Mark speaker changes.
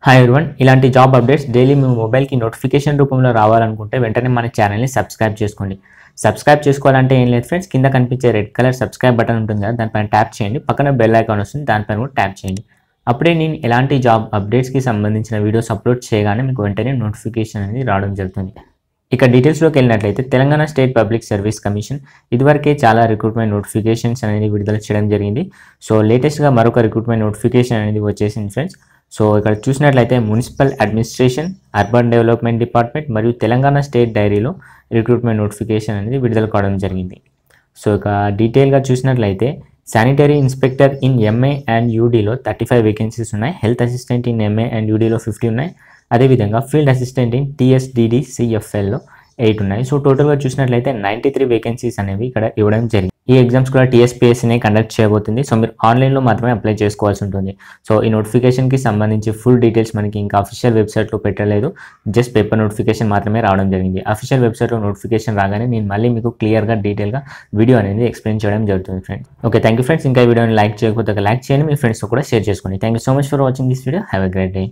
Speaker 1: Hi everyone, ఇలాంటి job updates daily మీ మొబైల్కి notification రూపంలో రావాలనుకుంటే వెంటనే మన ఛానల్ని సబ్స్క్రైబ్ చేసుకోండి. సబ్స్క్రైబ్ చేసుకోవాలంటే ఏం లేదు ఫ్రెండ్స్, కింద కనిపించే రెడ్ కలర్ సబ్స్క్రైబ్ బటన్ ఉంటుంది కదా, దానిపైన ట్యాప్ చేయండి. పక్కన బెల్ ఐకాన్ వస్తుంది, దానిపైన కూడా ట్యాప్ చేయండి. అప్పుడే నేను ఎలాంటి జాబ్ అప్డేట్స్కి సంబంధించిన వీడియోస్ అప్లోడ్ చేయగానే మీకు వెంటనే నోటిఫికేషన్ అనేది రావడం జరుగుతుంది. ఇక డీటెయిల్స్లోకి వెళ్ళినట్లయితే Telangana state public service commission ఇదివరకే చాలా రిక్రూట్మెంట్ నోటిఫికేషన్స్ అనేది విడుదల చేయడం జరిగింది. సో లేటెస్ట్గా మరొక రిక్రూట్మెంట్ నోటిఫికేషన్ అనేది వచ్చేసింది ఫ్రెండ్స్. సో ఇక్కడ చూసినట్లయితే municipal administration, urban development department మరియు తెలంగాణ స్టేట్ డైరీలో రిక్రూట్మెంట్ నోటిఫికేషన్ అనేది విడుదల కావడం జరిగింది. సో ఇక డీటెయిల్గా చూసినట్లయితే sanitary inspector in MA and యూడీలో 35 వేకెన్సీస్ ఉన్నాయి. Health assistant in MA and యూడీలో 50 ఉన్నాయి. అదేవిధంగా ఫీల్డ్ అసిస్టెంట్ ఇన్ TSDDCFLలో 8 ఉన్నాయి. సో టోటల్గా చూసినట్లయితే 93 వేకెన్సీస్ అనేవి ఇక్కడ ఇవ్వడం జరిగింది. ఈ ఎగ్జామ్స్ కూడా TSPSCనే కండక్ట్ చేయబోతుంది. సో మీరు ఆన్లైన్లో మాత్రమే అప్లై చేసుకోవాల్సి ఉంటుంది. సో ఈ నోటిఫికేషన్కి సంబంధించి ఫుల్ డీటెయిల్స్ మనకి ఇంకా అఫీషియల్ వెబ్సైట్లో పెట్టలేదు, జస్ట్ పేపర్ నోటిఫికేషన్ మాత్రమే రావడం జరిగింది. అఫీషియల్ వెబ్సైట్లో నోటిఫికేషన్ రాగానే నేను మళ్ళీ మీకు క్లియర్గా డీటెయిల్గా వీడియో అనేది ఎక్స్ప్లెయిన్ చేయడం జరుగుతుంది friends. Okay, thank you friends. ఇంకా ఈ వీడియోని లైక్ చేయకపోతే లైక్ చేయండి, మీ ఫ్రెండ్స్తో కూడా షేర్ చేసుకోండి. Thank you so much for watching this video. Have a great day.